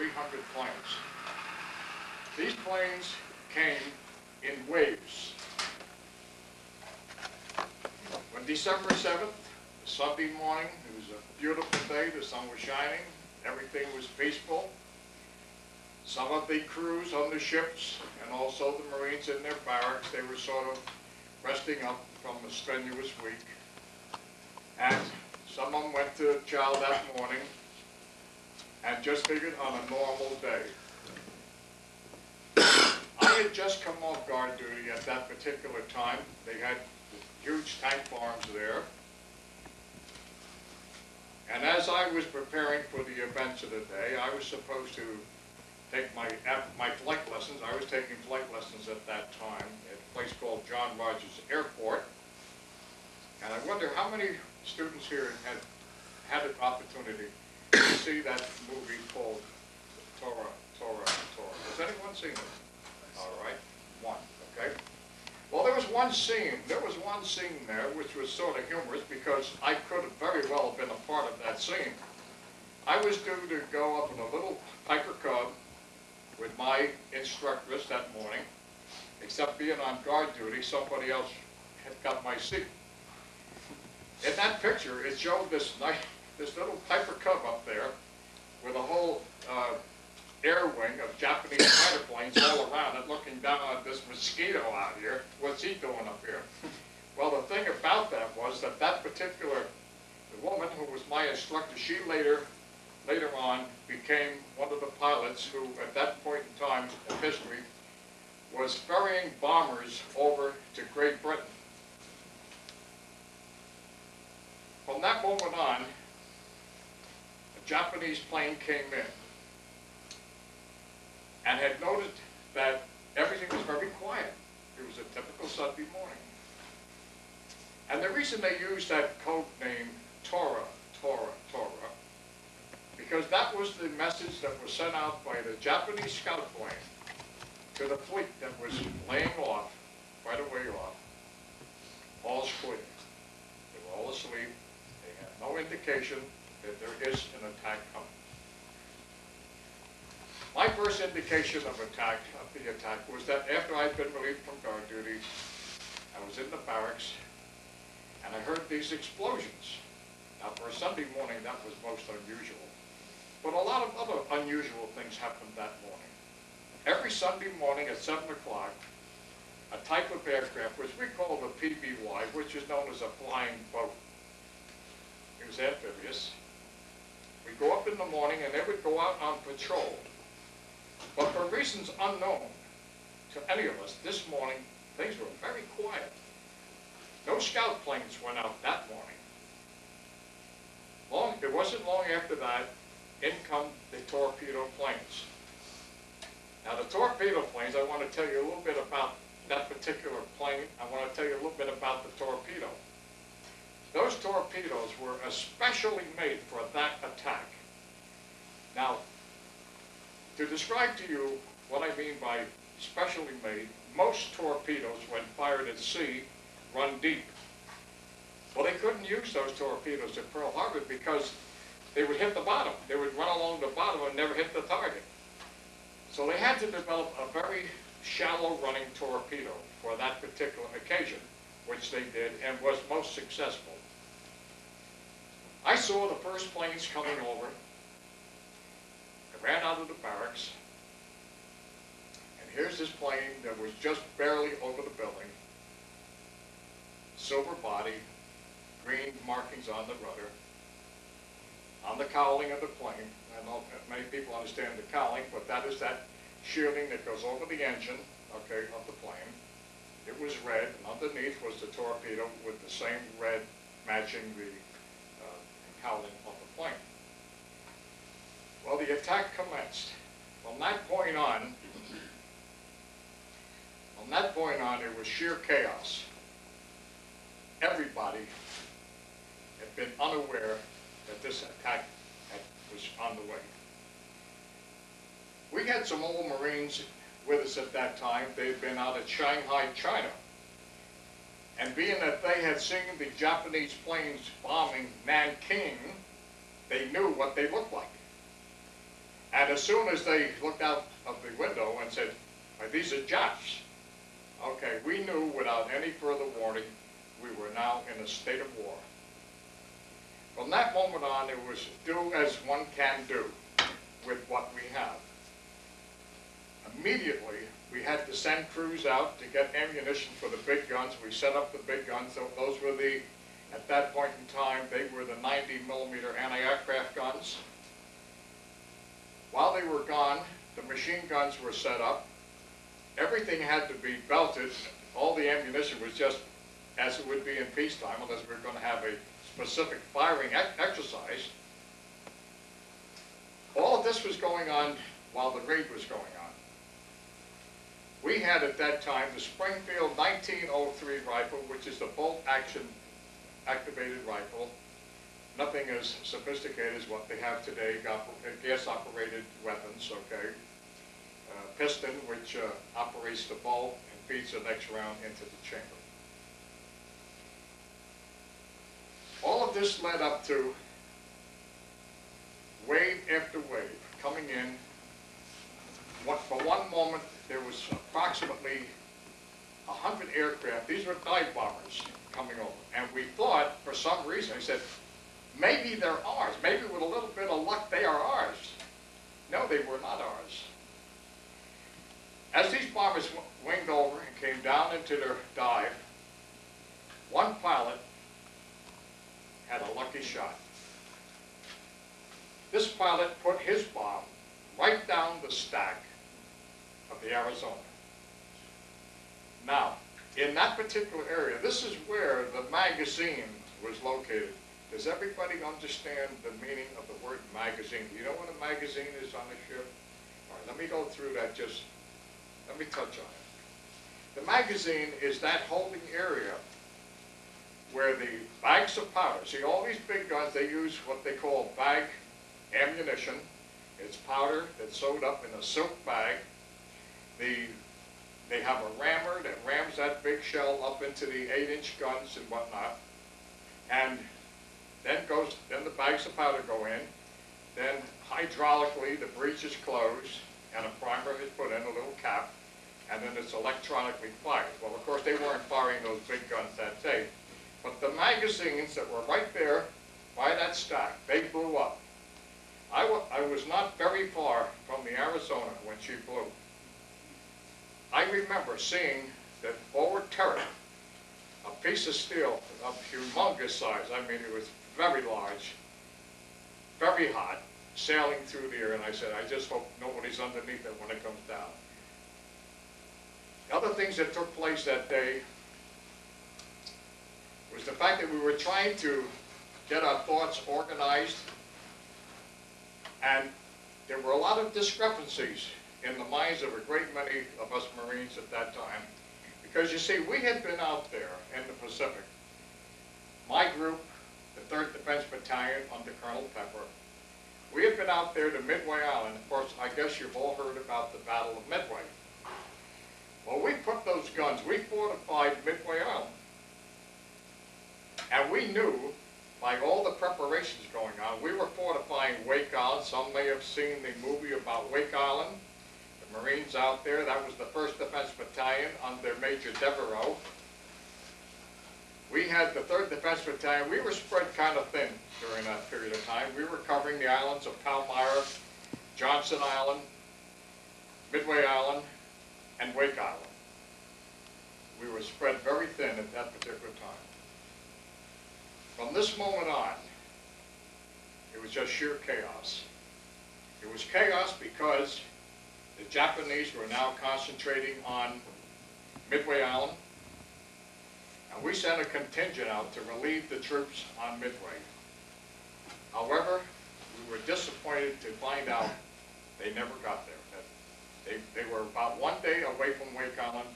300 planes. These planes came in waves. On December 7th, Sunday morning, it was a beautiful day, the sun was shining, everything was peaceful. Some of the crews on the ships and also the Marines in their barracks, they were sort of resting up from a strenuous week. And some of them went to chow that morning and just figured on a normal day. I had just come off guard duty at that particular time. They had huge tank farms there. And as I was preparing for the events of the day, I was supposed to take my flight lessons. I was taking flight lessons at that time at a place called John Rogers Airport. And I wonder how many students here had an opportunity to see that movie called Tora. Has anyone seen it? All right, one, okay. Well, there was one scene there which was sort of humorous because I could have very well been a part of that scene. I was due to go up in a little Piper Cub with my instructress that morning, except being on guard duty, somebody else had got my seat. In that picture, it showed this little Piper Cub up there with a whole air wing of Japanese fighter planes all around it, looking down on this mosquito out here. What's he doing up here? Well, the thing about that was that the woman who was my instructor, she later on became one of the pilots who, at that point in time in history, was ferrying bombers over to Great Britain. From that moment on, a Japanese plane came in and had noted that everything was very quiet. It was a typical Sunday morning. And the reason they used that code name Tora, because that was the message that was sent out by the Japanese scout plane to the fleet that was laying off, quite a way off. All's clear. They were all asleep. They had no indication that there is an attack coming. My first indication of the attack was that after I'd been relieved from guard duty, I was in the barracks and I heard these explosions. Now for a Sunday morning, that was most unusual. But a lot of other unusual things happened that morning. Every Sunday morning at 7 o'clock, a type of aircraft, which we call the PBY, which is known as a flying boat. It was amphibious. We'd go up in the morning and they would go out on patrol. But for reasons unknown to any of us, this morning, things were very quiet. No scout planes went out that morning. It wasn't long after that, in come the torpedo planes. Now the torpedo planes, I want to tell you a little bit about that particular plane. I want to tell you a little bit about the torpedo. Those torpedoes were especially made for that attack. Now, to describe to you what I mean by specially made, most torpedoes, when fired at sea, run deep. Well, they couldn't use those torpedoes at Pearl Harbor because they would hit the bottom. They would run along the bottom and never hit the target. So they had to develop a very shallow running torpedo for that particular occasion, which they did and was most successful. I saw the first planes coming over. I ran out of the barracks, and here's this plane that was just barely over the building. Silver body, green markings on the rudder. On the cowling of the plane, I know many people understand the cowling, but that is that shielding that goes over the engine, okay, of the plane. It was red, and underneath was the torpedo with the same red matching the cowling of the plane. Well, the attack commenced. From that point on, it was sheer chaos. Everybody had been unaware that this attack was on the way. We had some old Marines with us at that time. They had been out at Shanghai, China. And being that they had seen the Japanese planes bombing Nanking, they knew what they looked like. And And as soon as they looked out of the window and said, these are Japs. Okay, we knew without any further warning we were now in a state of war. From that moment on, it was do as one can do with what we have. Immediately, we had to send crews out to get ammunition for the big guns. We set up the big guns. So those were the, at that point in time, they were the 90mm anti-aircraft guns. While they were gone, the machine guns were set up. Everything had to be belted. All the ammunition was just as it would be in peacetime, unless we were going to have a specific firing exercise. All of this was going on while the raid was going on. We had at that time the Springfield 1903 rifle, which is the bolt action activated rifle. Nothing as sophisticated as what they have today, gas operated weapons, okay. Piston, which operates the bolt and feeds the next round into the chamber. All of this led up to wave after wave coming in. For one moment, there was approximately 100 aircraft. These were dive bombers coming over. And we thought, for some reason, I said, maybe they're ours. Maybe with a little bit of luck, they are ours. No, they were not ours. As these bombers winged over and came down into their dive, one pilot had a lucky shot. This pilot put his bomb right down the stack of the Arizona. Now, in that particular area, this is where the magazine was located. Does everybody understand the meaning of the word magazine? Do you know what a magazine is on a ship? All right, let me go through that let me touch on it. The magazine is that holding area where the bags of powder, see all these big guns, they use what they call bag ammunition. It's powder that's sewed up in a silk bag. They have a rammer that rams that big shell up into the 8-inch guns and whatnot. And then the bags of powder go in. Then hydraulically the breech is closed and a primer is put in, a little cap, and then it's electronically fired. Well, of course, they weren't firing those big guns that day. But the magazines that were right there by that stack, they blew up. I was not very far from the Arizona when she blew. I remember seeing the forward turret, a piece of steel of humongous size. I mean, it was very large, very hot, sailing through the air, and I said, I just hope nobody's underneath it when it comes down. The other things that took place that day was the fact that we were trying to get our thoughts organized, and there were a lot of discrepancies in the minds of a great many of us Marines at that time. Because you see, we had been out there in the Pacific. My group, the 3rd Defense Battalion under Colonel Pepper, we had been out there to Midway Island. Of course, I guess you've all heard about the Battle of Midway. Well, we put those guns, we fortified Midway Island. And we knew, by all the preparations going on, we were fortifying Wake Island. Some may have seen the movie about Wake Island. The Marines out there, that was the 1st Defense Battalion under Major Devereaux. We had the 3rd Defense Battalion. We were spread kind of thin during that period of time. We were covering the islands of Palmyra, Johnson Island, Midway Island, and Wake Island. We were spread very thin at that particular time. From this moment on, it was just sheer chaos. It was chaos because the Japanese were now concentrating on Midway Island, and we sent a contingent out to relieve the troops on Midway. However, we were disappointed to find out they never got there. They were about one day away from Wake Island.